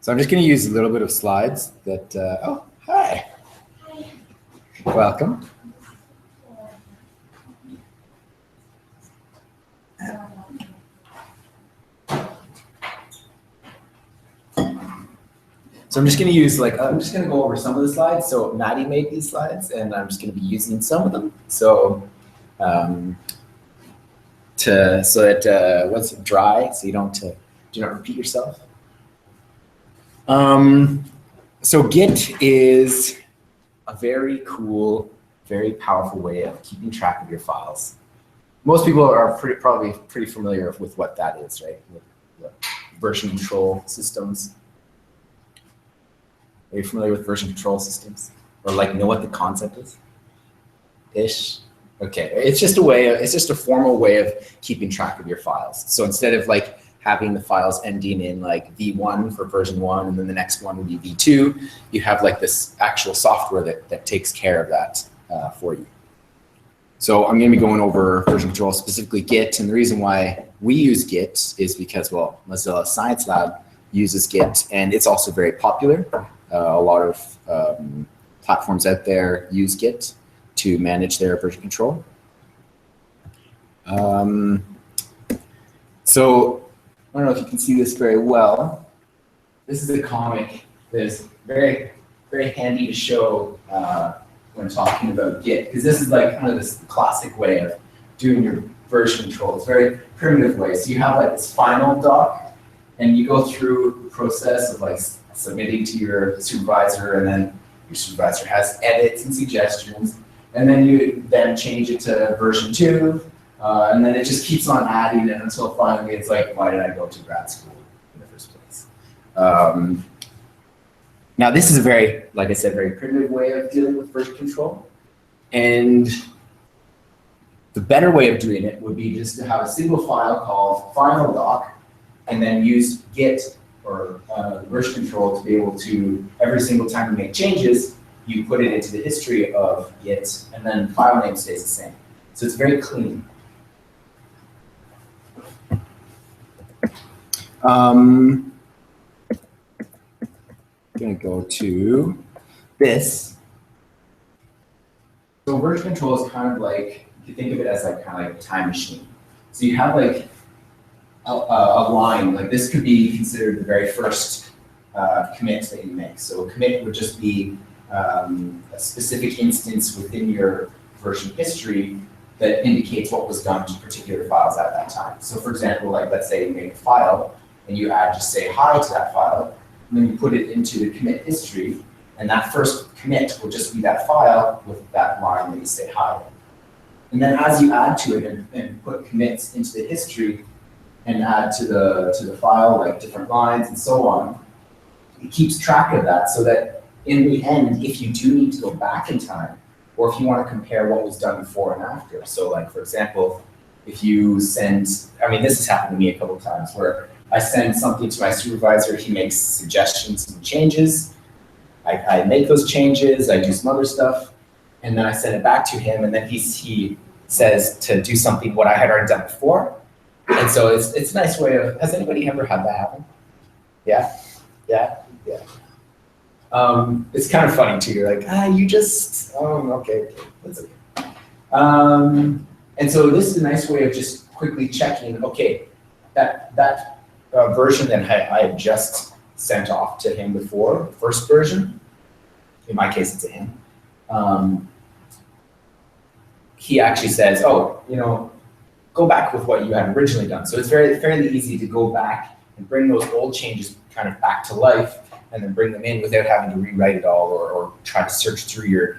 So I'm just going to use a little bit of slides that, oh, hi. Welcome. So I'm just going to use I'm just going to go over some of the slides. So Maddie made these slides and I'm just going to be using some of them. So so that once it's dry, so you do not repeat yourself. So Git is a very cool, very powerful way of keeping track of your files. Most people are probably pretty familiar with what that is, right? With version control systems. Are you familiar with version control systems? Or know what the concept is? Ish? Okay, it's just a formal way of keeping track of your files. So instead of having the files ending in V1 for version 1 and then the next one would be V2, you have this actual software that takes care of that for you. So I'm going to be going over version control, specifically Git, and the reason why we use Git is because, well, Mozilla Science Lab uses Git, and it's also very popular. A lot of platforms out there use Git to manage their version control. So I don't know if you can see this very well. This is a comic that is very, very handy to show when talking about Git, because this is kind of this classic way of doing your version control. It's a very primitive way. So you have this final doc, and you go through the process of submitting to your supervisor, and then your supervisor has edits and suggestions, and then you change it to version 2, and then it just keeps on adding it until finally it's why did I go to grad school in the first place? Now this is a very, like I said, very primitive way of dealing with version control, and the better way of doing it would be just to have a single file called final doc, and then use Git or version control to be able to, every single time you make changes, you put it into the history of Git, and then file name stays the same. So it's very clean. I'm going to go to this. So version control is kind of you think of it as kind of like a time machine. So you have a line, this could be considered the very first commit that you make. So a commit would just be a specific instance within your version history that indicates what was done to particular files at that time. So for example, let's say you make a file and you add just say hi to that file, and then you put it into the commit history, and that first commit will just be that file with that line that you say hi. And then as you add to it and put commits into the history, and add to the file different lines and so on, it keeps track of that so that in the end, if you do need to go back in time, or if you want to compare what was done before and after. So for example, if you send, this has happened to me a couple of times where I send something to my supervisor, he makes suggestions and changes, I make those changes, I do some other stuff, and then I send it back to him, and then he says to do something what I had already done before. And so it's a nice way of, has anybody ever had that happen? Yeah? Yeah? Yeah. It's kind of funny too. You're you just, okay, that's okay. And so this is a nice way of just quickly checking, okay, that version that I had just sent off to him before, the first version, in my case it's a him, he actually says, oh, go back with what you had originally done. So it's fairly easy to go back and bring those old changes kind of back to life and then bring them in without having to rewrite it all or try to search through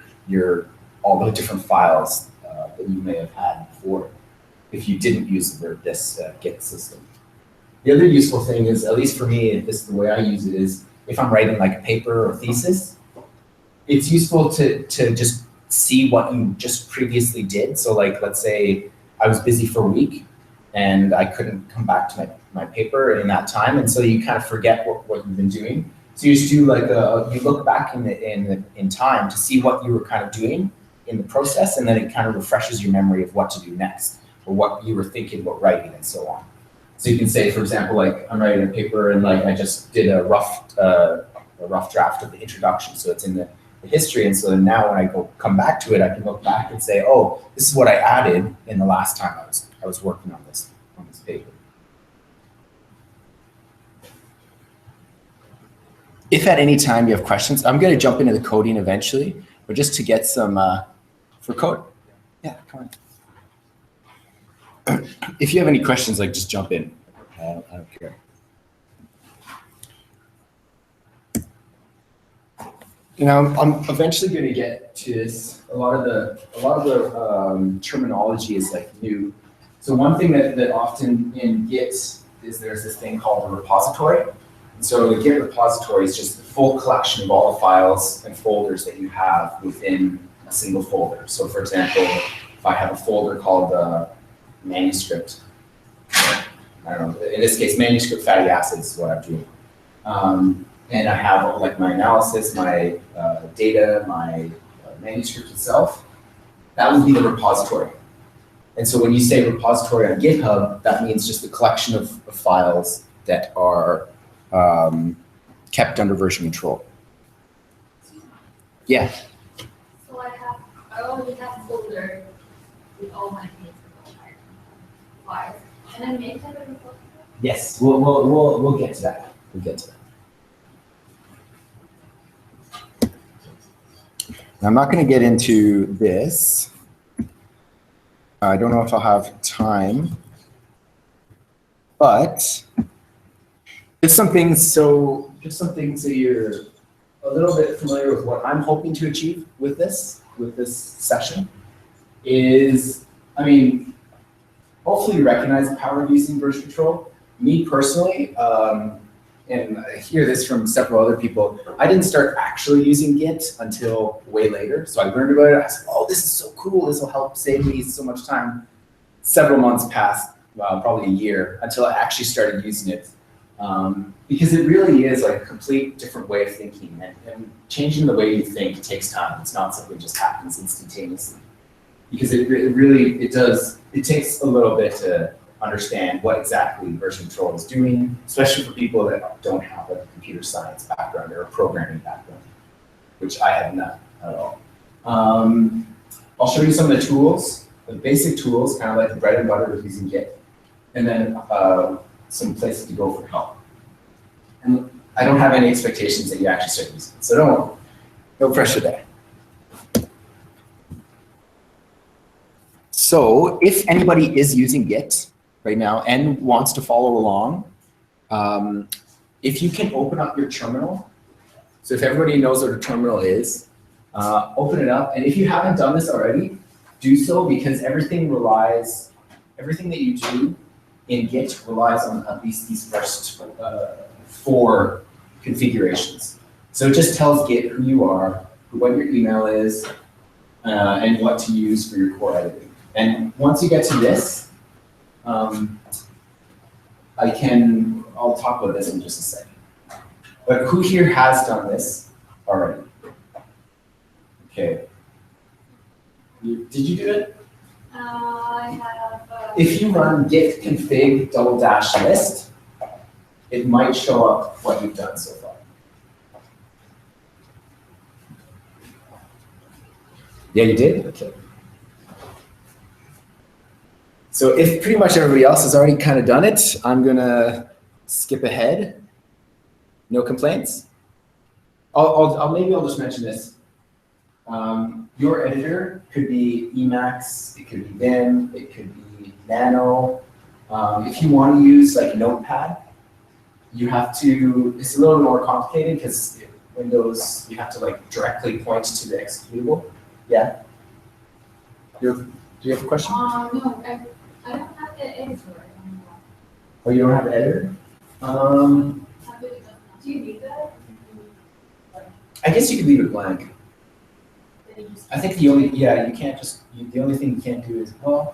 all the different files that you may have had before if you didn't use this Git system. The other useful thing is, at least for me, and this is the way I use it, is if I'm writing a paper or thesis, it's useful to just see what you just previously did. So let's say I was busy for a week and I couldn't come back to my paper in that time, and so you kind of forget what you've been doing. So you just do you look back in time to see what you were kind of doing in the process, and then it kind of refreshes your memory of what to do next, or what you were thinking about writing and so on. So you can say, for example, like I'm writing a paper and like I just did a rough draft of the introduction, so it's in the history, and so now when I come back to it, I can look back and say, oh, this is what I added in the last time I was working on this paper. If at any time you have questions, I'm going to jump into the coding eventually, but just to get some for code. Yeah, come on. If you have any questions, like just jump in. I don't care. You know, I'm eventually going to get to this. A lot of the terminology is like new. So one thing that often in Git is there's this thing called a repository. And so the Git repository is just the full collection of all the files and folders that you have within a single folder. So for example, if I have a folder called manuscript, I don't know, in this case, manuscript fatty acids is what I'm doing. And I have like my analysis, my data, my manuscript itself. That would be the repository. And so when you say repository on GitHub, that means just the collection of files that are kept under version control. Yeah. So I already have a folder with all my files. Can I make that a repository? Yes, we'll get to that. We'll get to that. Now, I'm not going to get into this. I don't know if I'll have time, but just some things so you're a little bit familiar with what I'm hoping to achieve with this session is, I mean, hopefully you recognize the power of using version control. Me personally, and I hear this from several other people, I didn't start actually using Git until way later. So I learned about it. I said, oh, this is so cool. This will help save me so much time. Several months passed, probably a year, until I actually started using it. Because it really is like a complete different way of thinking. And changing the way you think takes time. It's not something that just happens instantaneously. Because it takes a little bit to understand what exactly version control is doing, especially for people that don't have a computer science background or a programming background, which I have none at all. I'll show you some of the tools, the basic tools, kind of like the bread and butter of using Git, and then some places to go for help. And I don't have any expectations that you actually start using it, so no pressure there. So if anybody is using Git right now and wants to follow along, if you can open up your terminal, so if everybody knows what a terminal is, open it up. And if you haven't done this already, do so, because everything that you do in Git relies on at least these first 4 configurations. So it just tells Git who you are, what your email is, and what to use for your core editing. And once you get to this, I'll talk about this in just a second. But who here has done this already? Okay. Did you do it? I have. If you run git config --list, it might show up what you've done so far. Yeah, you did? Okay. So if pretty much everybody else has already kind of done it, I'm gonna skip ahead. No complaints? Maybe I'll just mention this. Your editor could be Emacs, it could be Vim, it could be Nano. If you want to use like Notepad, you have to, it's a little more complicated because Windows, you have to like directly point to the executable. Yeah? Do you have a question? No, I don't have the editor. Oh, you don't have an editor? Do you need that? I guess you could leave it blank. I think the only thing you can't do is, well,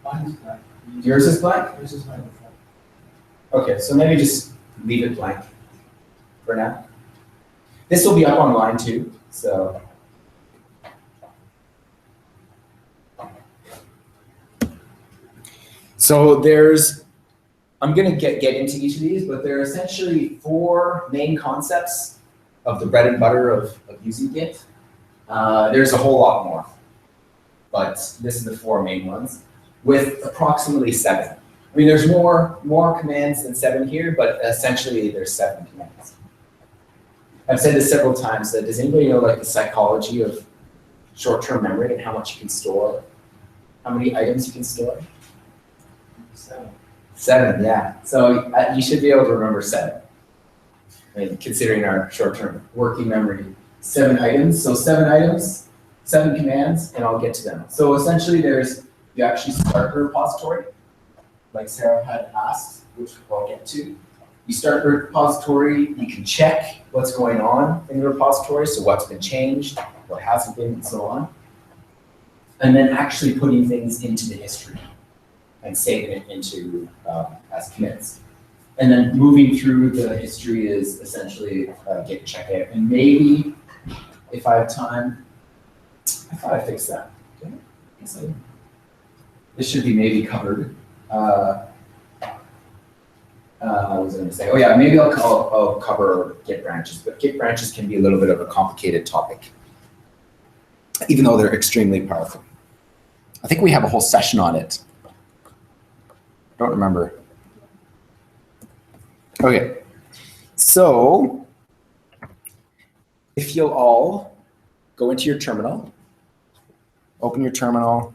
Mine is blank. yours is blank? Yours is blank. Okay, so maybe just leave it blank for now. This will be up online too, so. So there's I'm gonna get into each of these, but there are essentially 4 main concepts of the bread and butter of using Git. There's a whole lot more, but this is the 4 main ones with approximately 7. I mean, there's more commands than 7 here, but essentially there's 7 commands. I've said this several times, that does anybody know like the psychology of short-term memory and how much you can store? How many items you can store? 7, yeah. So you should be able to remember 7. I mean, considering our short-term working memory, 7 items. So 7 items, 7 commands, and I'll get to them. So essentially you actually start the repository, like Sarah had asked, which I'll get to. You start the repository, you can check what's going on in the repository, so what's been changed, what hasn't been, and so on. And then actually putting things into the history and saving it into as commits. And then moving through the history is essentially git checkout. And maybe, if I have time, I thought I fixed that. Did I? Yes, I did. This should be maybe covered. What was I going to say? Oh yeah, maybe I'll cover Git branches, but Git branches can be a little bit of a complicated topic, even though they're extremely powerful. I think we have a whole session on it. Don't remember. Okay, so if you'll all go into your terminal, open your terminal,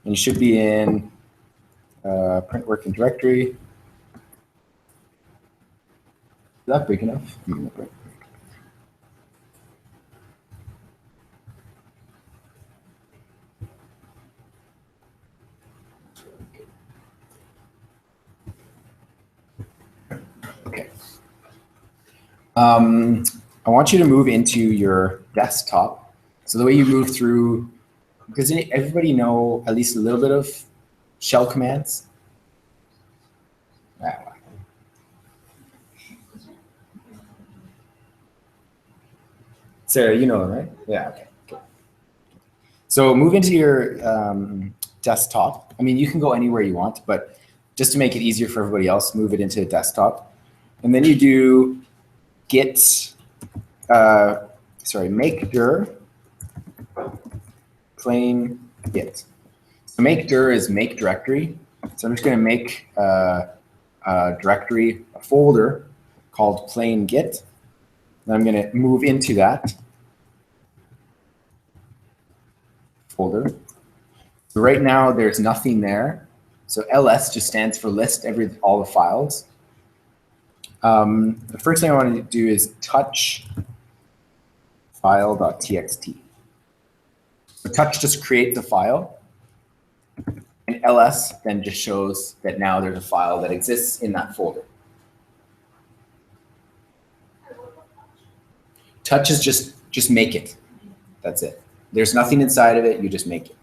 and you should be in print working directory. Is that big enough? Okay. I want you to move into your desktop. So the way you move through, does everybody know at least a little bit of shell commands? Sarah, you know them, right? Yeah, okay, cool. So move into your desktop. I mean, you can go anywhere you want, but just to make it easier for everybody else, move it into a desktop. And then you do git, make dir plain git. So make dir is make directory. So I'm just gonna make a directory, a folder called plain git. And I'm gonna move into that folder. So right now there's nothing there. So ls just stands for list all the files. The first thing I want to do is touch file.txt. So touch just create the file, and ls then just shows that now there's a file that exists in that folder. Touch is just make it. That's it. There's nothing inside of it, you just make it.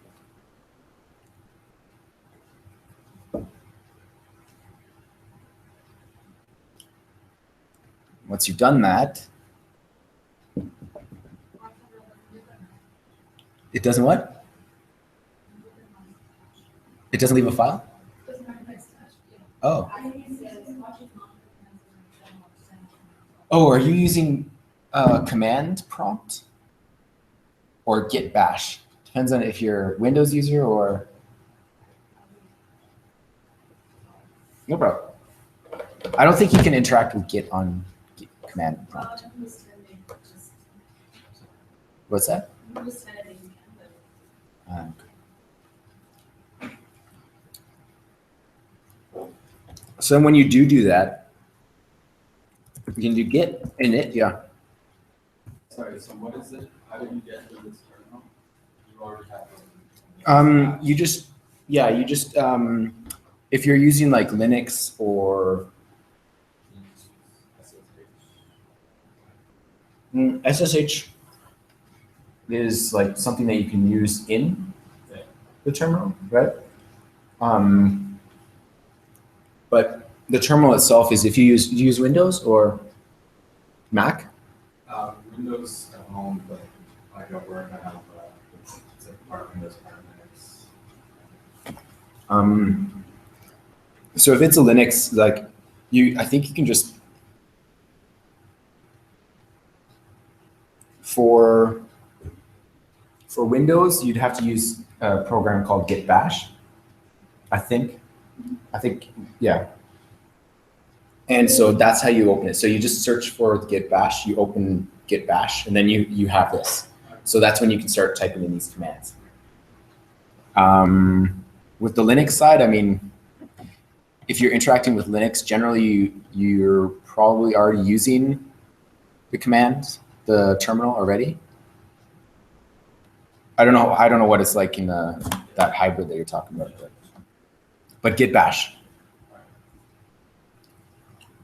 Once you've done that, it doesn't what? It doesn't leave a file? Oh. Oh, are you using command prompt or git bash? Depends on if you're a Windows user or. No problem. I don't think you can interact with Git on command prompt. What's that? So then when you do that, you can do git init, yeah. Sorry, so what is it? How did you get to this terminal? You already have it. If you're using like Linux or SSH is like something that you can use in the terminal, right? But the terminal itself is if you use Windows or Mac? Windows at home, but I go work, I have it's a part of Windows, part of Linux. So if it's a Linux, like I think you can just, for Windows, you'd have to use a program called Git Bash, I think, yeah. And so that's how you open it. So you just search for Git Bash, you open Git Bash, and then you have this. So that's when you can start typing in these commands. With the Linux side, I mean, if you're interacting with Linux, generally you're probably already using the command, the terminal already. I don't know what it's like in that hybrid that you're talking about, but Git Bash.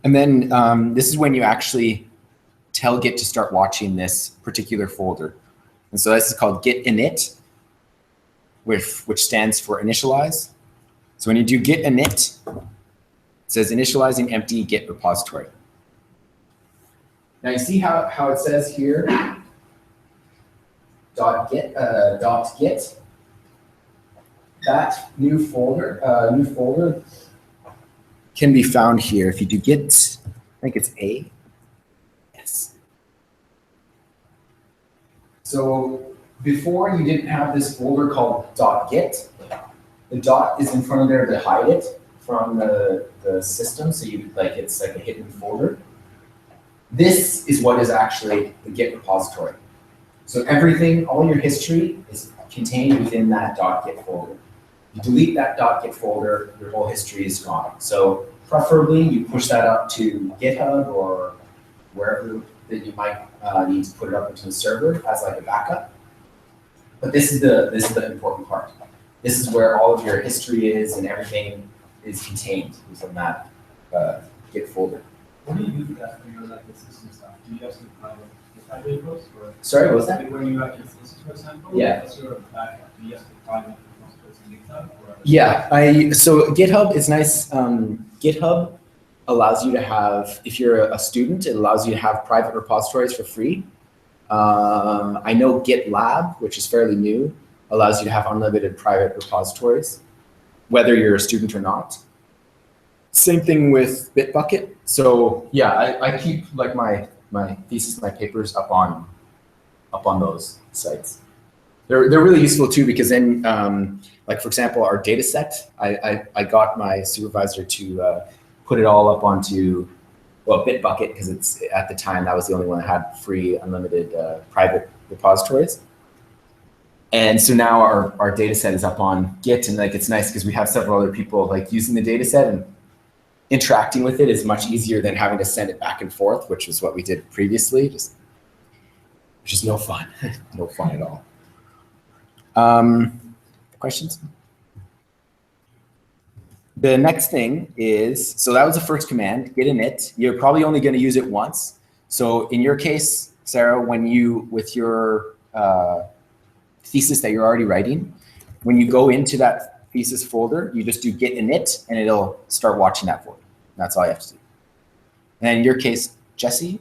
And then this is when you actually tell Git to start watching this particular folder. And so this is called git init, which stands for initialize. So when you do git init, it says initializing empty Git repository. Now you see how it says here, .git, that new folder can be found here. If you do git, I think it's A. Yes. So before you didn't have this folder called .git. The dot is in front of there to hide it from the system, so it's like a hidden folder. This is what is actually the Git repository. So everything, all your history is contained within that .git folder. You delete that .git folder, your whole history is gone. So preferably you push that up to GitHub or wherever that you might need to put it up into the server as like a backup. But this is the important part. This is where all of your history is and everything is contained within that Git folder. What do you do that for your like the system stuff? Do you have some private repos or? Sorry, what was that? When you have instances, for example, yeah. That's your backup. Do you have some private repos in GitHub? Or? Yeah, so GitHub is nice. GitHub allows you to have, if you're a student, it allows you to have private repositories for free. I know Git Lab, which is fairly new, allows you to have unlimited private repositories, whether you're a student or not. Same thing with Bitbucket. So yeah, I keep like my thesis, my papers up on those sites. They're really useful too, because then like for example, our data set, I got my supervisor to put it all up onto, well, Bitbucket, because it's at the time that was the only one that had free unlimited private repositories. And so now our data set is up on Git, and like it's nice because we have several other people like using the data set, and interacting with it is much easier than having to send it back and forth, which is what we did previously. Which is no fun, no fun at all. Questions? The next thing is, so that was the first command, git init. You're probably only going to use it once. So in your case, Sarah, when you, with your thesis that you're already writing, when you go into that thesis folder, you just do git init, and it'll start watching that folder. That's all you have to do. And in your case, Jesse,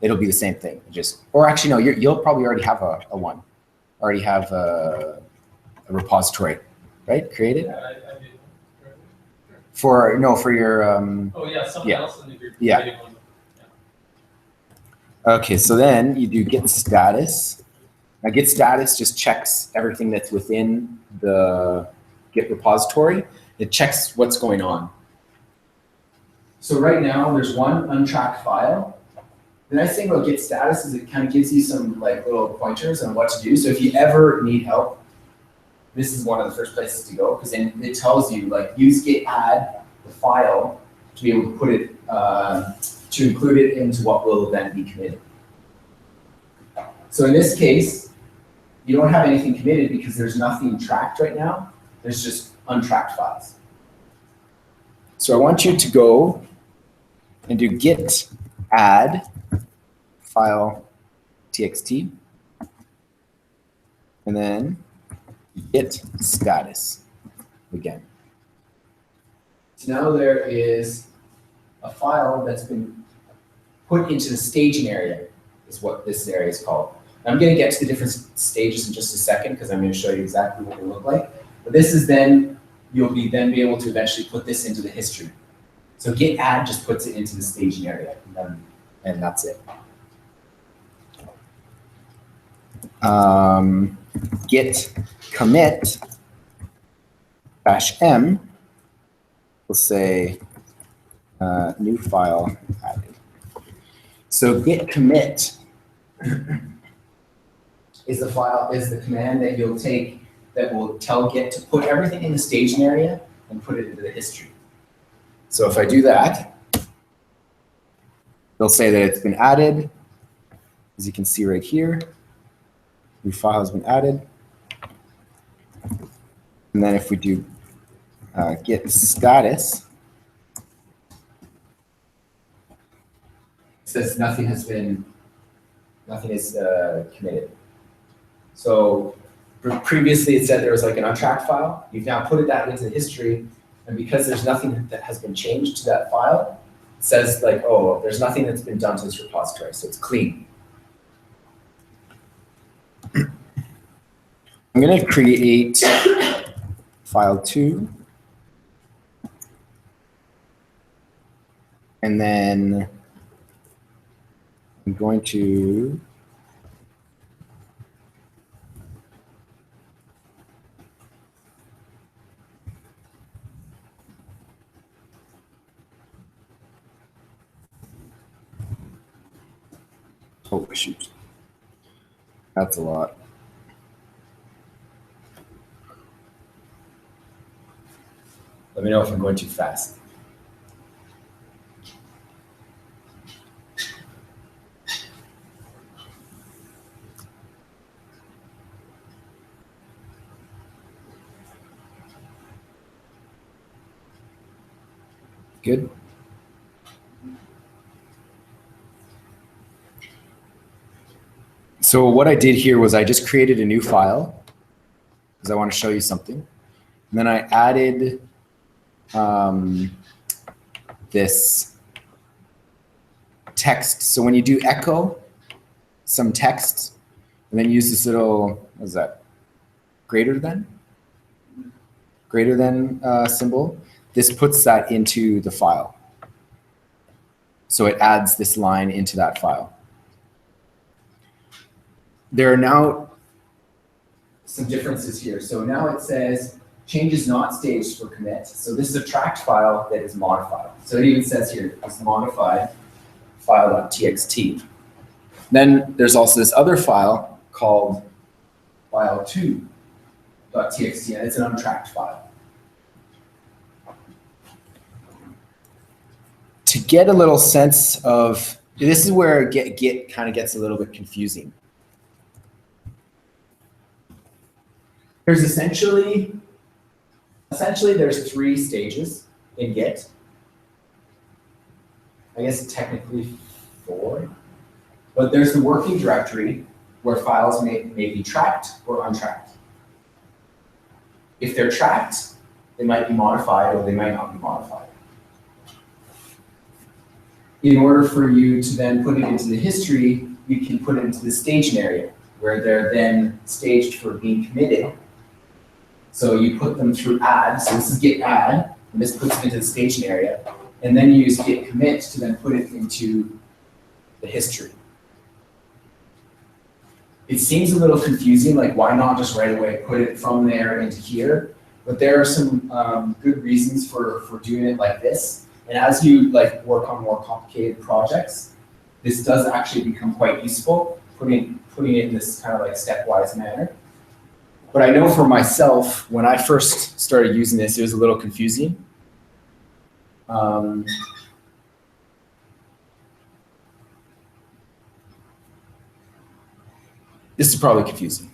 it'll be the same thing. Or actually, no, you'll probably already have a one, already have a repository, right? Created. Yeah, I did. For your Oh yeah, someone yeah. else in the group. Yeah. One. Okay, so then you do git status. Now git status just checks everything that's within the Git repository. It checks what's going on. So right now there's one untracked file. The nice thing about git status is it kind of gives you some like little pointers on what to do. So if you ever need help, this is one of the first places to go, because then it tells you like use git add the file to be able to put it to include it into what will then be committed. So in this case, you don't have anything committed because there's nothing tracked right now. There's just untracked files. So I want you to go and do git add file txt, and then git status again. So now there is a file that's been put into the staging area, is what this area is called. I'm going to get to the different stages in just a second because I'm going to show you exactly what they look like. But this is then you'll then be able to eventually put this into the history. So git add just puts it into the staging area, and that's it. Git commit -m, we'll say new file added. So git commit is the command that you'll take that will tell Git to put everything in the staging area and put it into the history. So if I do that, they'll say that it's been added. As you can see right here, new file has been added. And then if we do git status, it says nothing is committed. So previously it said there was like an untracked file. You've now put that into the history, and because there's nothing that has been changed to that file, it says like, oh, there's nothing that's been done to this repository, so it's clean. I'm going to create file 2, and then I'm going to oh, shoot. That's a lot. Let me know if I'm going too fast. Good. So what I did here was I just created a new file because I want to show you something. And then I added this text. So when you do echo some text and then use this little, what is that? Greater than symbol, this puts that into the file. So it adds this line into that file. There are now some differences here. So now it says changes not staged for commit. So this is a tracked file that is modified. So it even says here, it's modified file.txt. Then there's also this other file called file2.txt, and it's an untracked file. To get a little sense of, this is where Git kind of gets a little bit confusing. There's essentially there's 3 stages in Git. I guess technically 4. But there's the working directory where files may be tracked or untracked. If they're tracked, they might be modified or they might not be modified. In order for you to then put it into the history, you can put it into the staging area where they're then staged for being committed. So you put them through add, so this is git add, and this puts it into the staging area, and then you use git commit to then put it into the history. It seems a little confusing, like why not just right away put it from there into here? But there are some good reasons for doing it like this. And as you like work on more complicated projects, this does actually become quite useful, putting it in this kind of like stepwise manner. But I know for myself, when I first started using this, it was a little confusing. This is probably confusing.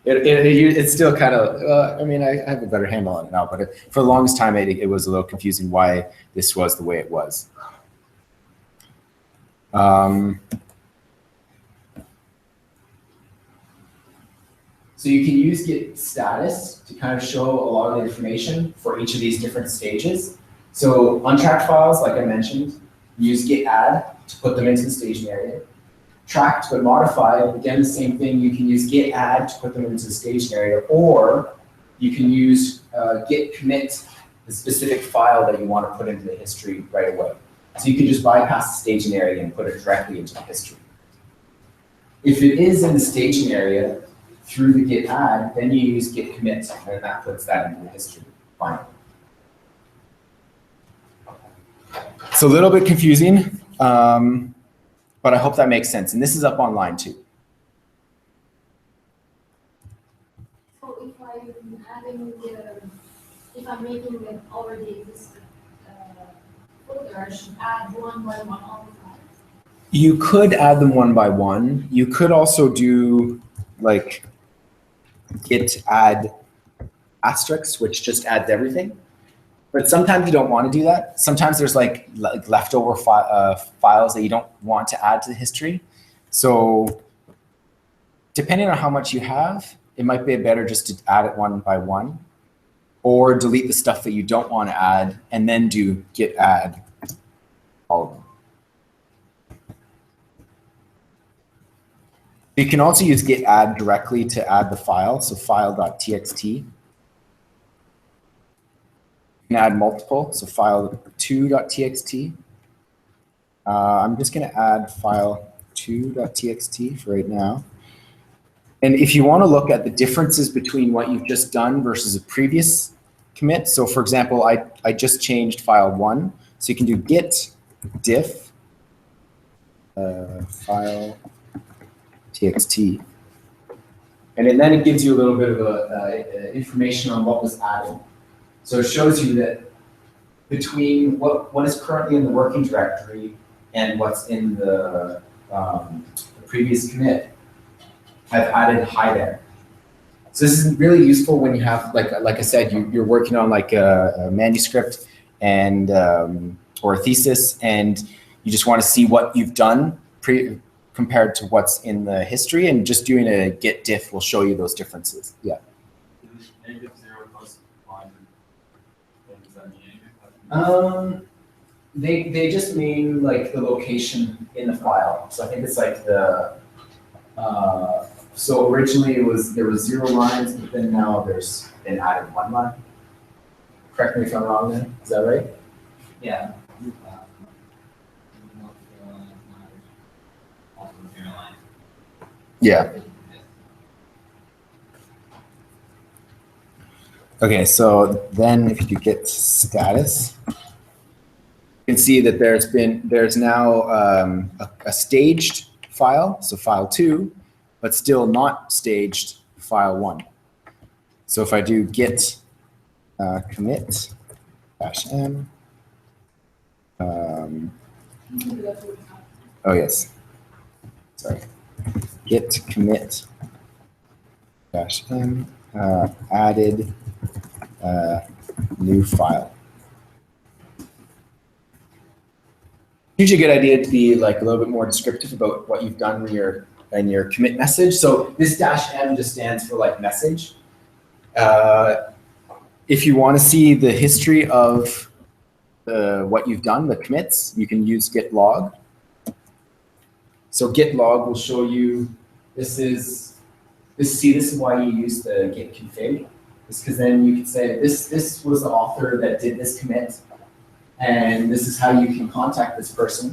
It's still kind of, I mean, I have a better handle on it now, but for the longest time, it was a little confusing why this was the way it was. So you can use git status to kind of show a lot of the information for each of these different stages. So untracked files, like I mentioned, use git add to put them into the staging area. Tracked but modified, again, the same thing. You can use git add to put them into the staging area, or you can use git commit the specific file that you want to put into the history right away. So you can just bypass the staging area and put it directly into the history. If it is in the staging area through the git add, then you use git commit, and that puts that into the history. Fine. It's a little bit confusing, but I hope that makes sense. And this is up online too. So if I'm adding if I'm making it already existing folder, I should add one by one all the time. You could add them one by one. You could also do like git add asterisks, which just adds everything. But sometimes you don't want to do that. Sometimes there's like leftover files that you don't want to add to the history. So depending on how much you have, it might be better just to add it one by one, or delete the stuff that you don't want to add and then do git add all of them. You can also use git add directly to add the file, so file.txt. You can add multiple, so file2.txt. I'm just going to add file2.txt for right now. And if you want to look at the differences between what you've just done versus a previous commit, so for example, I just changed file1, so you can do git diff file txt, and then it gives you a little bit of information on what was added. So it shows you that between what is currently in the working directory and what's in the previous commit, I've added hi there. So this is really useful when you have, like I said, you're working on like a manuscript and or a thesis, and you just want to see what you've done compared to what's in the history, and just doing a git diff will show you those differences. Yeah. -0 plus 1. What does that mean? They just mean like the location in the file. So I think it's like the so originally there was 0 lines, but then now there's been added 1 line. Correct me if I'm wrong then. Is that right? Yeah. Yeah. Okay, so then if you get status, you can see that there's now a staged file, so file2, but still not staged file1. So if I do git commit -m, oh yes, sorry, git commit -m added new file. Usually a good idea to be like a little bit more descriptive about what you've done in your commit message. So this -m just stands for like message. If you want to see the history of what you've done, the commits, you can use Git Log. So Git Log will show you, this is why you use the git config. It's because then you can say this was the author that did this commit, and this is how you can contact this person.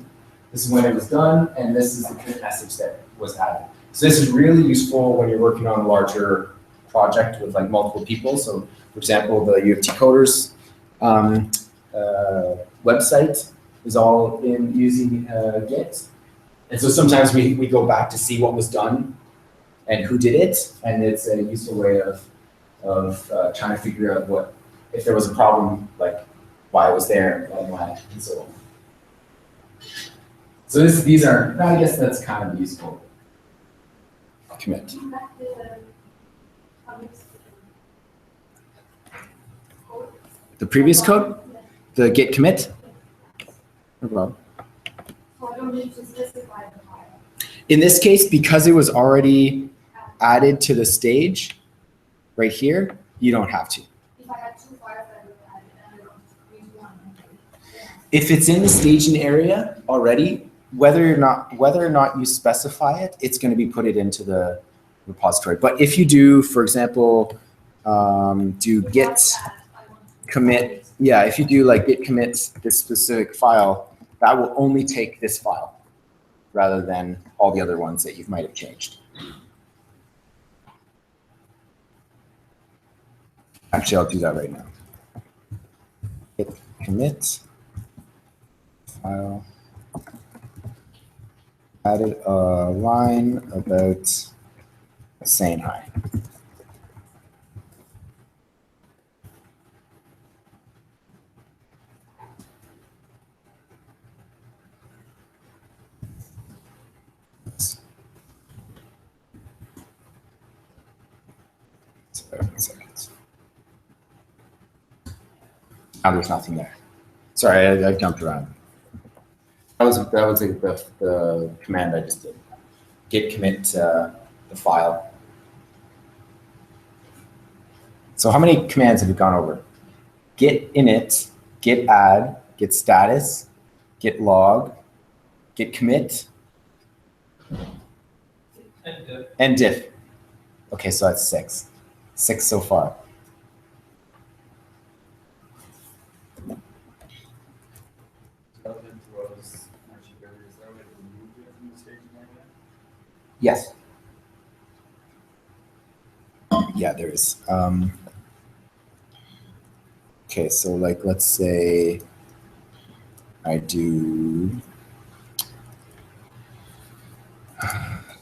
This is when it was done, and this is the commit message that was added. So this is really useful when you're working on a larger project with like multiple people. So for example, the U of T Coders website is all in using Git. And so sometimes we go back to see what was done and who did it, and it's a useful way of trying to figure out if there was a problem, like why it was there and why, and so on. So these are, I guess that's kind of useful. Commit. The previous code? The git commit? No problem. So I don't need to specify the file. In this case, because it was already added to the stage right here, you don't have to. If I had 2 files, I would add it, and I don't use 1. Yeah. If it's in the staging area already, whether or not you specify it, it's going to be put it into the repository. But if you do, for example, do git Without that, I want to- commit. Yeah, if you do like git commit this specific file, that will only take this file rather than all the other ones that you might have changed. Actually, I'll do that right now. Git commit file. Added a line about saying hi. So, 1 second. Now there's nothing there. Sorry, I jumped around. That was like the command I just did. Git commit the file. So how many commands have we gone over? Git init, git add, git status, git log, git commit, and diff. Okay, so that's 6. 6 so far. Yes. Yeah, there is. Okay, so like let's say I do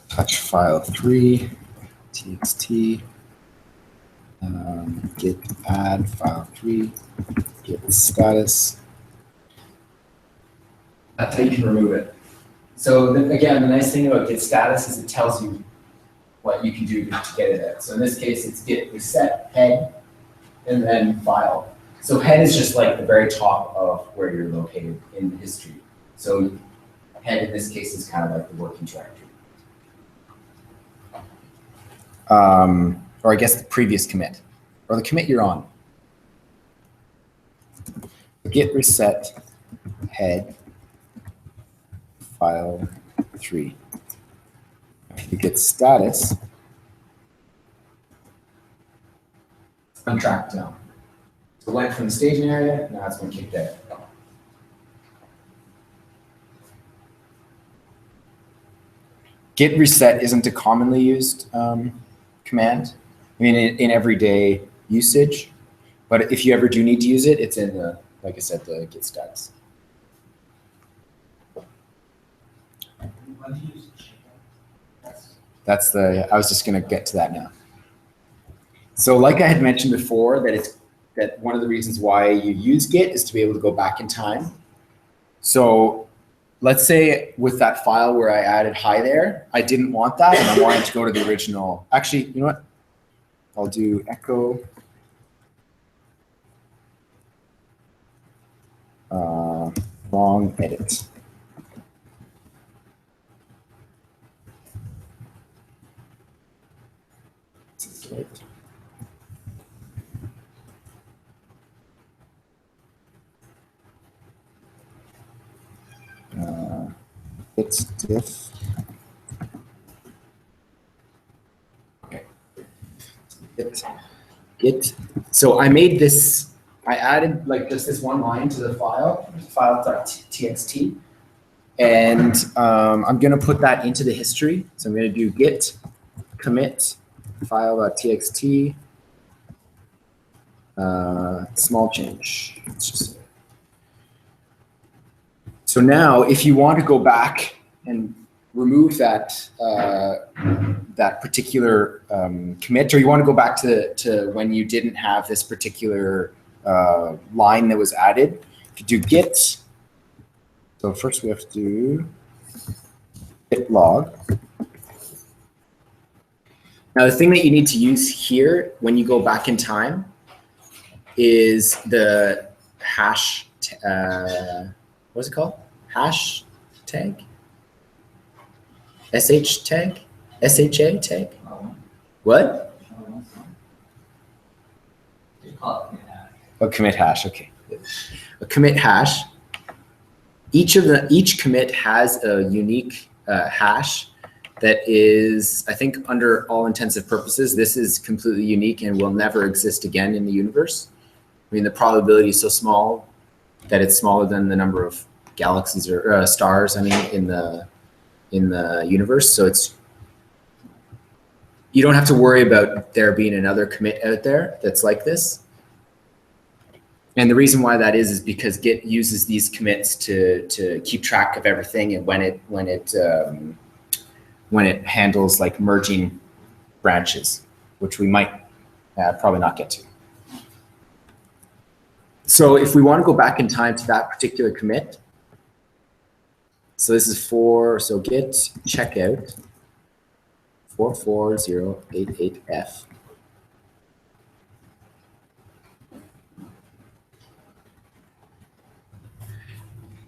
touch file 3 txt git add file 3 git status. That's how you can remove it. So again, the nice thing about git status is it tells you what you can do to get it out. So in this case, it's git reset head and then file. So head is just like the very top of where you're located in the history. So head in this case is kind of like the working directory. Or I guess the previous commit, or the commit you're on. Git reset head file 3. You get status. It's untracked now. So it went from the staging area, now it's been kicked out. Git reset isn't a commonly used command. I mean, in everyday usage, but if you ever do need to use it, it's in the, like I said, the git status. That's the, I was just going to get to that now. So like I had mentioned before, that one of the reasons why you use Git is to be able to go back in time. So let's say with that file where I added hi there, I didn't want that and I wanted to go to the original. Actually, you know what? I'll do echo wrong edit. It's diff. Okay. Git. So I made this. I added like just this one line to the file.txt, and I'm going to put that into the history. So I'm going to do git commit file.txt. Small change. Let's just. So now, if you want to go back and remove that that particular commit, or you want to go back to when you didn't have this particular line that was added, you do git. So first we have to do git log. Now the thing that you need to use here when you go back in time is the hash. What's it called? Hash tag? SH tag? SHA tag? What? Oh, commit hash. Okay. A commit hash. Each commit has a unique hash that is, I think under all intensive purposes, this is completely unique and will never exist again in the universe. I mean, the probability is so small that it's smaller than the number of galaxies or stars, I mean, in the universe. So you don't have to worry about there being another commit out there that's like this. And the reason why that is because Git uses these commits to keep track of everything, and when it handles like merging branches, which we might probably not get to. So if we want to go back in time to that particular commit, so this is so git checkout 44088F.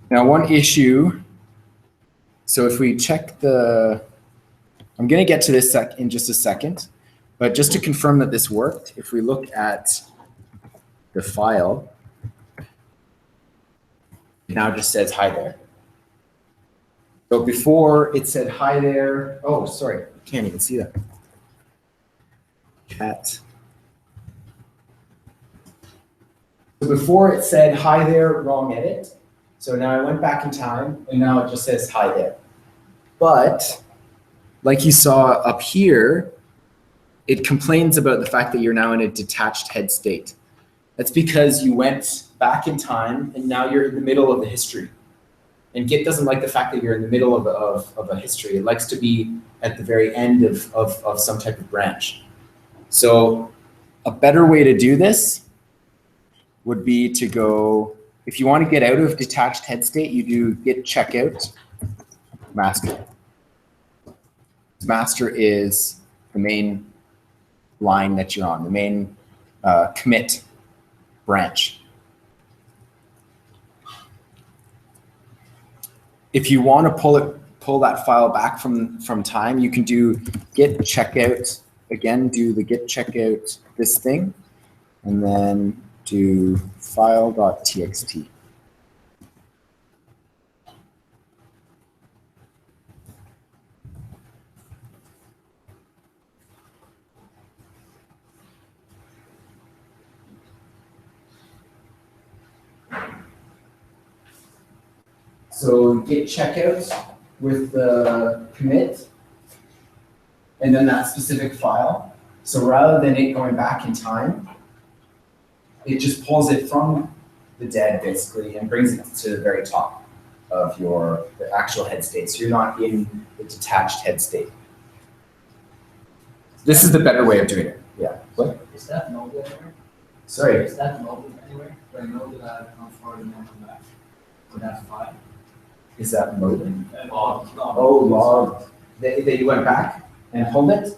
Now, one issue, so if we check I'm going to get to this in just a second, but just to confirm that this worked, if we look at the file, it now just says hi there. So before it said hi there, oh, sorry, can't even see that. Cat. So before it said hi there, wrong edit. So now I went back in time, and now it just says hi there. But like you saw up here, it complains about the fact that you're now in a detached head state. That's because you went back in time, and now you're in the middle of the history. And Git doesn't like the fact that you're in the middle of a history. It likes to be at the very end of some type of branch. So a better way to do this would be to go, if you want to get out of detached head state, you do git checkout master. Master is the main line that you're on, the main commit branch. If you want to pull that file back from time, you can do git checkout. Again, do the git checkout this thing, and then do file.txt. So git checkout with the commit, and then that specific file. So rather than it going back in time, it just pulls it from the dead basically and brings it to the very top of the actual head state. So you're not in the detached head state. This is the better way of doing it. Yeah. What? Is that node anywhere? Sorry. Is that node anywhere? Do I know that how far the node come back? Or that file? Is that modem? Log. Oh, log. That you went back and pulled it?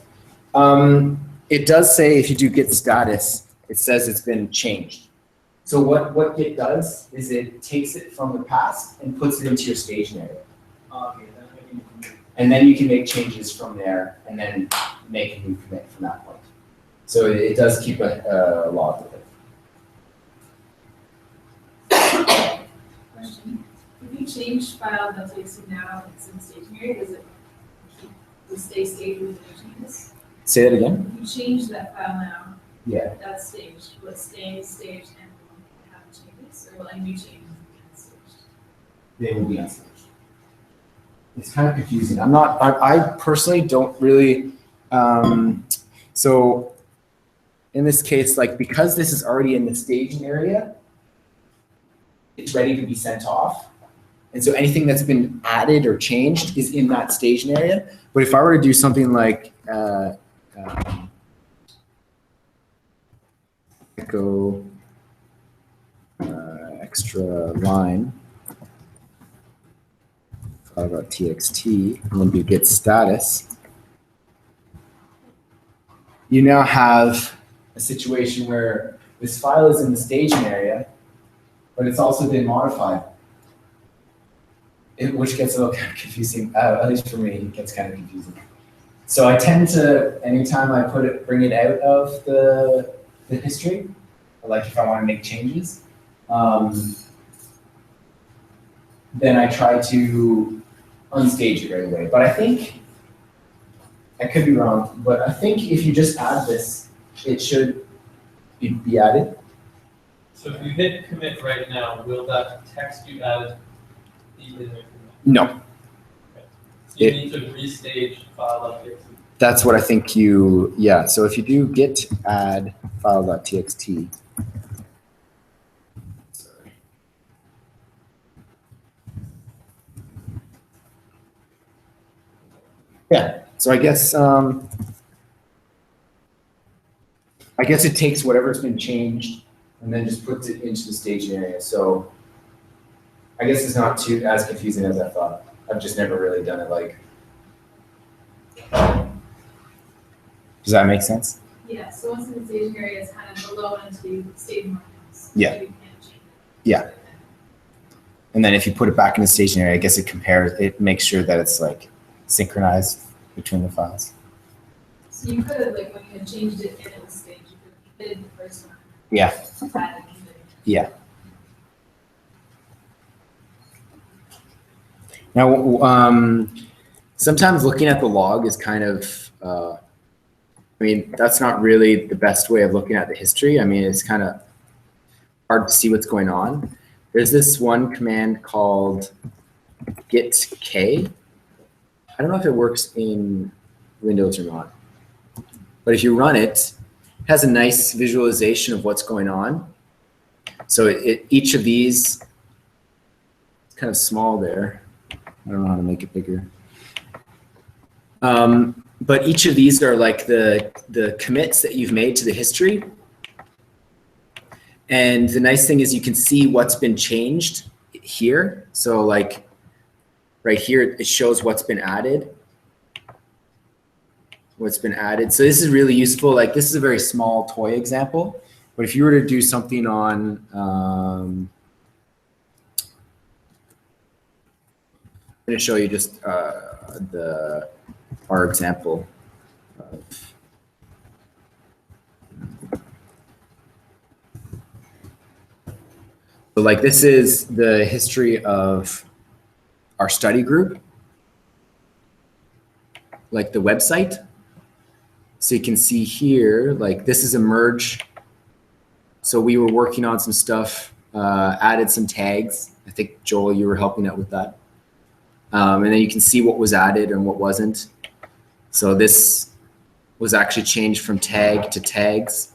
It does say if you do git status, it says it's been changed. So what Git does is it takes it from the past and puts it into your staging area. Okay, then we can. And then you can make changes from there and then make a new commit from that point. So it does keep a log with it. Question. If you change file.txt now, it's in staging area, does it keep the stay stage with the changes? Say that again? If you change that file now, Yeah. that's staged, will it stay staged and will have changes, or will any new changes be unstaged? They will be unstaged. It's kind of confusing. I personally don't really, so in this case, like because this is already in the staging area, it's ready to be sent off. And so anything that's been added or changed is in that staging area. But if I were to do something like echo extra line file.txt and then do git status, you now have a situation where this file is in the staging area, but it's also been modified. Which gets a little kind of confusing, at least for me, it gets kind of confusing. So I tend to, anytime I bring it out of the history, like if I want to make changes, then I try to unstage it right away. But I think I could be wrong, but I think if you just add this, it should be added. So if you hit commit right now, will that text you added be in there commit? No, So you It- need to restage file.txt. that's what I think you, yeah. So if you do git add file.txt. Sorry. Yeah, so I guess it takes whatever's been changed and then just puts it into the staging area. So I guess it's not too as confusing as I thought. I've just never really done it like. Does that make sense? Yeah, so once in the staging area, it's kind of below into staging markings. Yeah. So you can't change it. Yeah. And then if you put it back in the staging area, I guess it compares, it makes sure that it's like synchronized between the files. So you could have, like, when you had changed it and it was staged, you could have did the first one. Yeah. Added it. Yeah. Now, sometimes looking at the log is kind of, I mean, that's not really the best way of looking at the history. I mean, it's kind of hard to see what's going on. There's this one command called git k. I don't know if it works in Windows or not, but if you run it, it has a nice visualization of what's going on. So each of these, it's kind of small there. I don't know how to make it bigger. But each of these are like the commits that you've made to the history. And the nice thing is you can see what's been changed here. So like right here, it shows what's been added. What's been added. So this is really useful. Like this is a very small toy example, but if you were to do something on, I'm going to show you just our example of, so like this is the history of our study group, like the website. So you can see here, like this is a merge. So we were working on some stuff, added some tags. I think Joel, you were helping out with that. And then you can see what was added and what wasn't. So this was actually changed from tag to tags.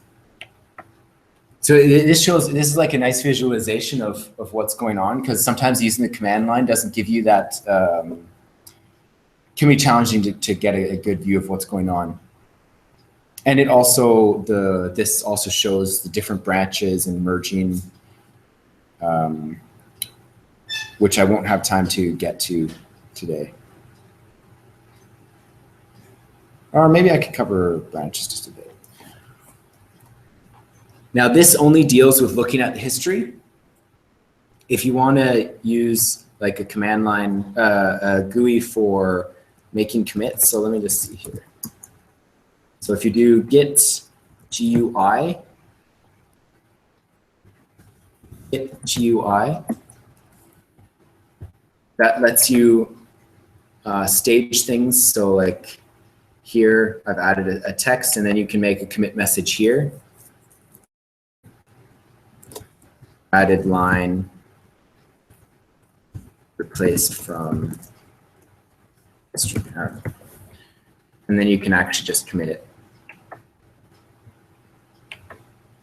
So this is like a nice visualization of what's going on, because sometimes using the command line doesn't give you that, can be challenging to get a good view of what's going on. And it also, this also shows the different branches and merging, which I won't have time to get to today. Or maybe I could cover branches just a bit. Now this only deals with looking at the history. If you want to use like a command line, a GUI for making commits, so let me just see here. So if you do git GUI, that lets you stage things. So like here, I've added a text, and then you can make a commit message here. Added line replaced from history. And then you can actually just commit it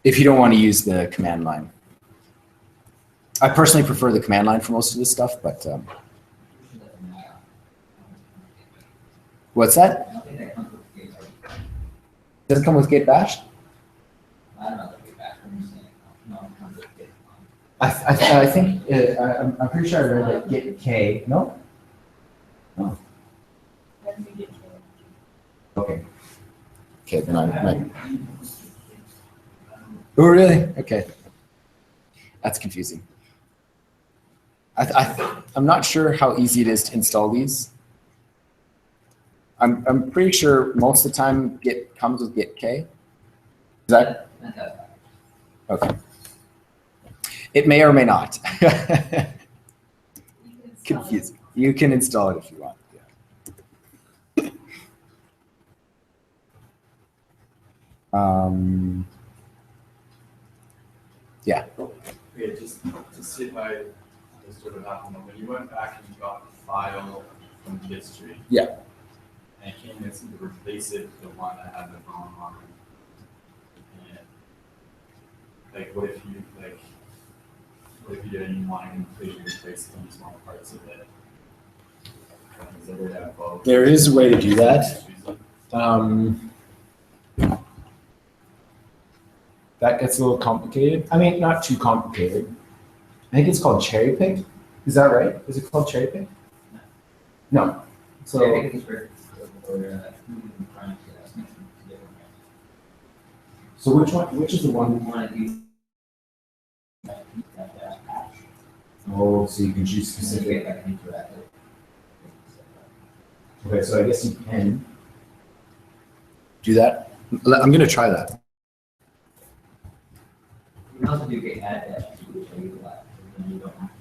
if you don't want to use the command line. I personally prefer the command line for most of this stuff, but what's that? Does it come with Git Bash? I don't know the feedback, I'm just saying, no, it comes with Git. I think, I'm pretty sure I read that Git K, no? No. I think it can. Okay. Okay, then I might. Oh, really? Okay. That's confusing. I'm not sure how easy it is to install these. I'm pretty sure most of the time Git comes with Git K. Is that? Okay. It may or may not. You can install it. Confusing. You can install it if you want. Yeah. Yeah, just to see if I understood what happened. When you went back and you got the file from the history. Yeah. And it came in to replace it with the one that had the wrong on it. And like, what if you didn't want to completely replace some small parts of it? Is there a way to have both? There is a way to do that. That gets a little complicated. I mean, not too complicated. I think it's called cherry pick. Is that right? Is it called cherry pick? No. So, so which is the one we want to do? Oh, so you can choose specific. Okay, so I guess you can do that. I'm going to try that. You can also do Git add which I use a lot, and then you don't have to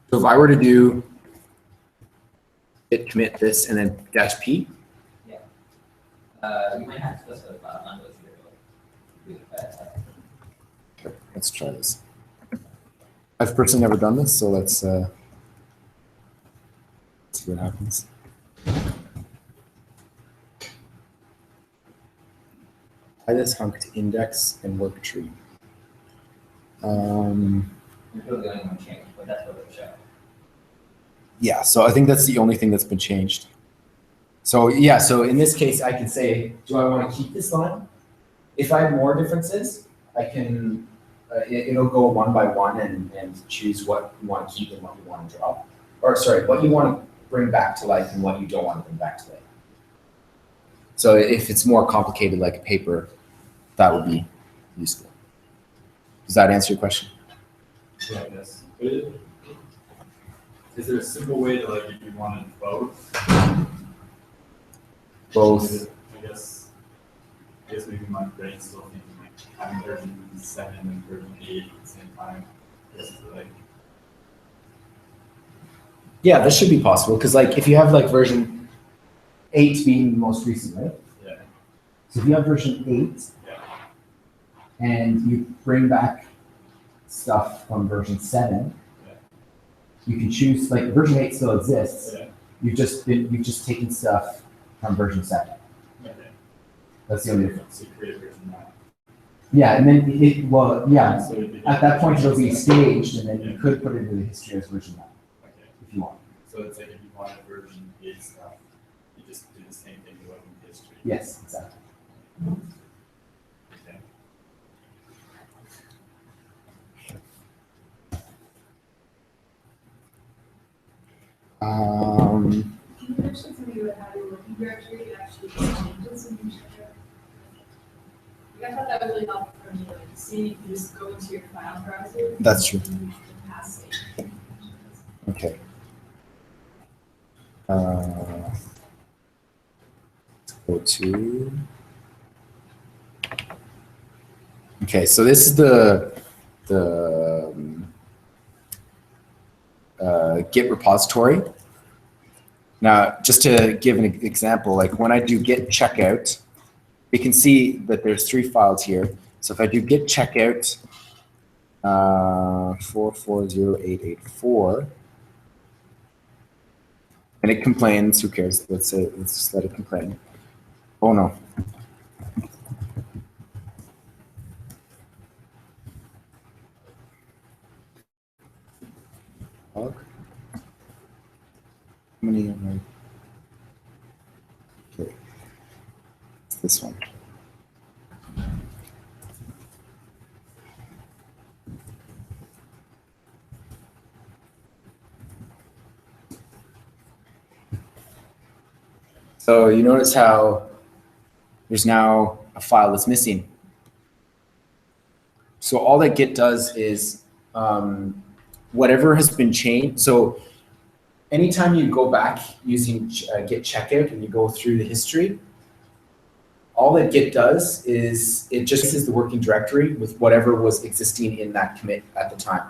So if I were to do git commit this and then -p, you might have to specify on those here. okay, let's try this. I've personally never done this, so let's see what happens. Tie this hunk to index and work tree. It's really the only one change, but that's what it'll show. Yeah, so I think that's the only thing that's been changed. So yeah, so in this case, I can say, do I want to keep this line? If I have more differences, I can, it'll go one by one and choose what you want to keep and what you want to drop. Or sorry, what you want to bring back to life and what you don't want to bring back to life. So if it's more complicated like a paper, that would be useful. Does that answer your question? Yeah, I guess. Is there a simple way to, like, if you wanted both? Both. I guess maybe my brain's still thinking like having version 7 and version 8 at the same time. Just like, Yeah, that should be possible because like if you have like version 8 being the most recent, right? yeah. So if you have version 8 Yeah. and you bring back stuff from version 7, Yeah. you can choose like version 8 still exists. Yeah. You've just taken stuff from version 7. Okay. That's the only difference. So you create version 9. Yeah, and then yeah, So it'd be at that point it'll be staged and then Yeah. you could put it into the history as version 9 Okay. if you want. So it's like if you wanted version 8 stuff, you just do the same thing you would in history. Yes, exactly. Okay. Can you mention to me about how your working directory actually changes when you check it? Like, I thought that was really helpful for me, like seeing if you just go into your file browser. That's true. and you can pass it. Okay. Let's go to. Okay, so this is the Git repository. Now, just to give an example, like when I do Git checkout, we can see that there's 3 files here. So if I do Git checkout 440884, and it complains, who cares? Let's just let it complain. Oh no. Log. How many am I? Okay. It's this one. So you notice how there's now a file that's missing. So all that Git does is whatever has been changed. So anytime you go back using Git checkout and you go through the history, all that Git does is it just is the working directory with whatever was existing in that commit at the time.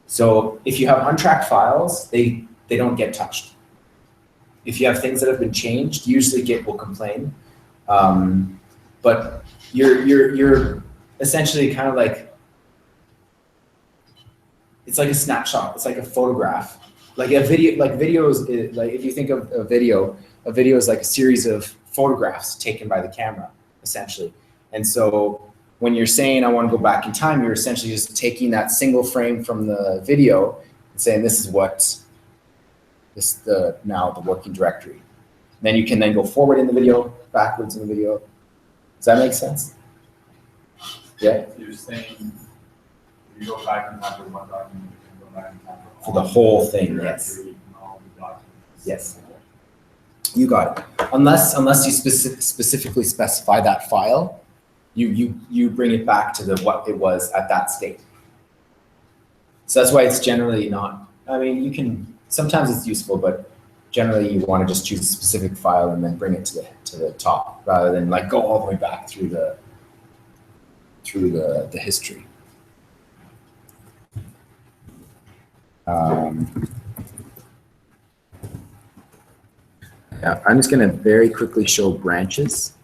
So if you have untracked files, they don't get touched. If you have things that have been changed, usually Git will complain. But you're essentially kind of like, it's like a snapshot. It's like a photograph. Like a video, like videos, like if you think of a video is like a series of photographs taken by the camera, essentially. And so when you're saying, I want to go back in time, you're essentially just taking that single frame from the video and saying, this is now the working directory. Then you can then go forward in the video, backwards in the video. Does that make sense? Yeah? You're saying, if you go back in time for one document, you can go back in time For the whole thing, yes. directory and all the documents. Yes. You got it. Unless you specifically specify that file, you bring it back to what it was at that state. So that's why it's generally not, I mean, you can, sometimes it's useful, but generally you want to just choose a specific file and then bring it to the top rather than like go all the way back through the history. Yeah, I'm just going to very quickly show branches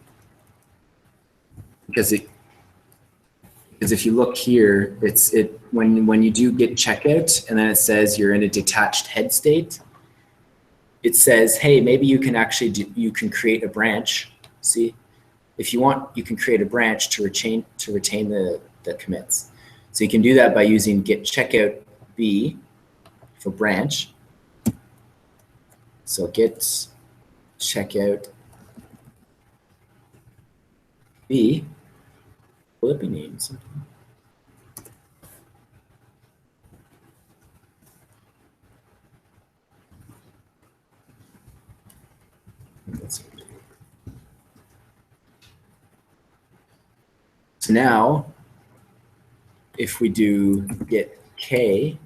because if you look here, when you do git checkout and then it says you're in a detached head state, it says, hey, maybe you can actually you can create a branch. See, if you want, you can create a branch to retain the commits. So you can do that by using git checkout B for branch. So git checkout B. Will it be named something? So now, if we do git K,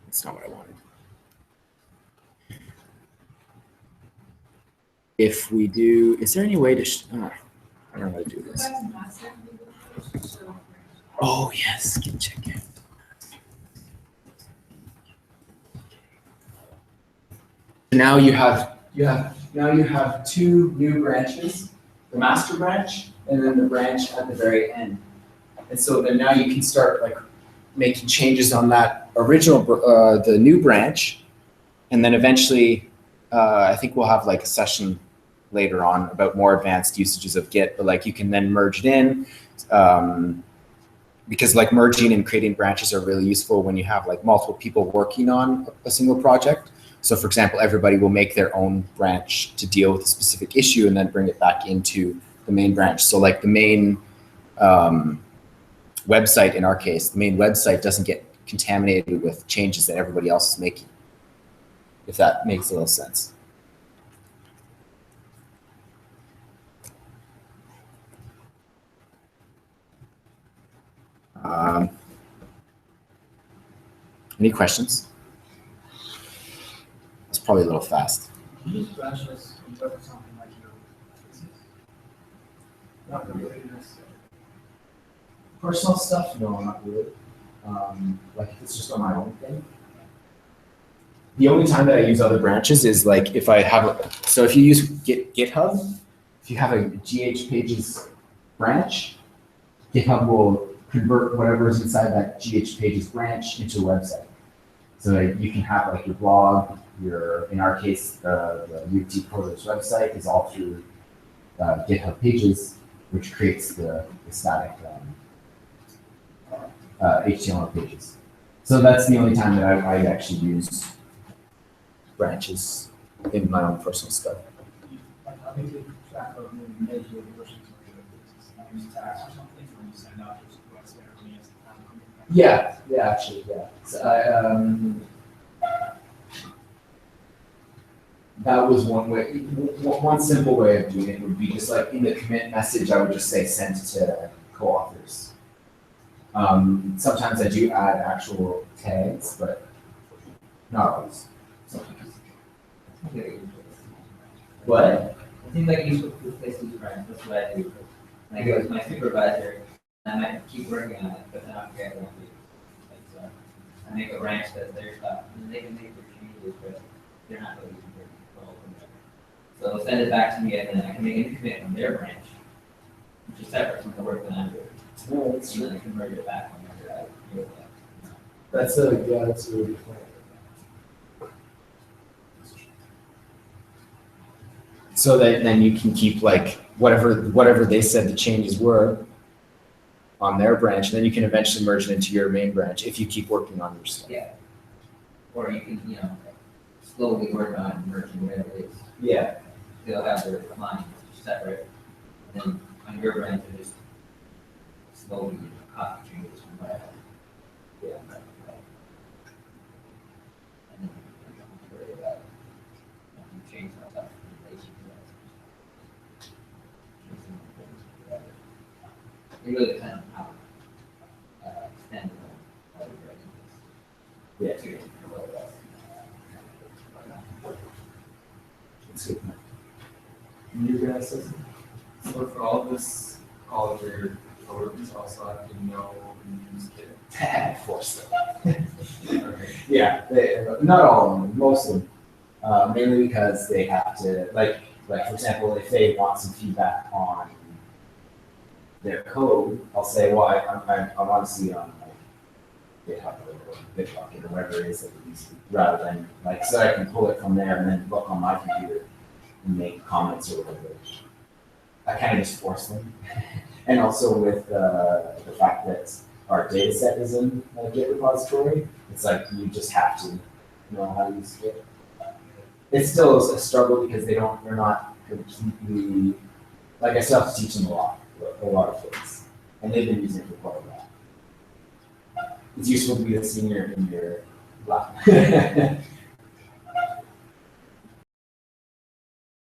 that's not what I wanted. If we do, is there any way to, I don't know how to do this. Oh yes, git checkout. Now you have two new branches, the master branch and then the branch at the very end. And so then now you can start like making changes on that original, the new branch, and then eventually, I think we'll have like a session later on about more advanced usages of Git, but like you can then merge it in, because like merging and creating branches are really useful when you have like multiple people working on a single project. So for example, everybody will make their own branch to deal with a specific issue and then bring it back into the main branch. So like the main website, in our case, the main website doesn't get contaminated with changes that everybody else is making, if that makes a little sense. Any questions? It's probably a little fast. Can you use branchless compared to something like your business? Not really necessary. Personal stuff? No, not really. Like if it's just on my own thing. The only time that I use other branches is like if I have so if you use GitHub, if you have a GH pages branch, GitHub will convert whatever is inside that GH pages branch into a website. So you can have like your blog, in our case, the UT Coders website is all through GitHub pages, which creates the static HTML pages. So that's the only time that I actually use branches in my own personal stuff. Like how do you keep track of maybe major versions of your business? You use tags or something, or you send out just requests to everybody as the time coming back? Yeah, actually, yeah. So that was one way. One simple way of doing it would be just like in the commit message, I would just say send to co-authors. Sometimes I do add actual tags, but not always. What? It seems like a useful place to use branch. That's what I do. Like it was my supervisor, and I might keep working on it, but then I forget what to do. Like, so I make a branch that's their stuff, and then they can make their changes. is, but they're not really using their control or whatever. So send it back to me, and then I can make a commit on their branch, which is separate from the work that I'm doing. No, that's And then I can merge it back whenever I feel like. That's a really good plan. So that then you can keep like whatever they said the changes were on their branch, and then you can eventually merge it into your main branch if you keep working on your stuff. Yeah. Or you can, slowly work on merging whatever it is. Yeah. They'll have their lines separate, and then on your branch, they just slowly copy changes from what I have. Yeah. And then you don't worry about it. You change that stuff in relation to that. It really depends on how standalone all the writing is. Yeah. To what it is. That's good. You guys say something? So for all this, all of your coworkers also have to know and use Git. Force Okay. Yeah, not all of them, most of them. Mainly because they have to, like for example, if they want some feedback on their code, I'll say, well, I want to see it on like GitHub or Git Log or whatever it is that we use, rather than so I can pull it from there and then look on my computer and make comments or whatever. I kind of just force them. And also with the fact that our data set is in a Git repository, it's like you just have to know how to use Git. It still is a struggle because they're not completely, I still have to teach them a lot of things. And they've been using it for quite a while. It's useful to be a senior in your lab.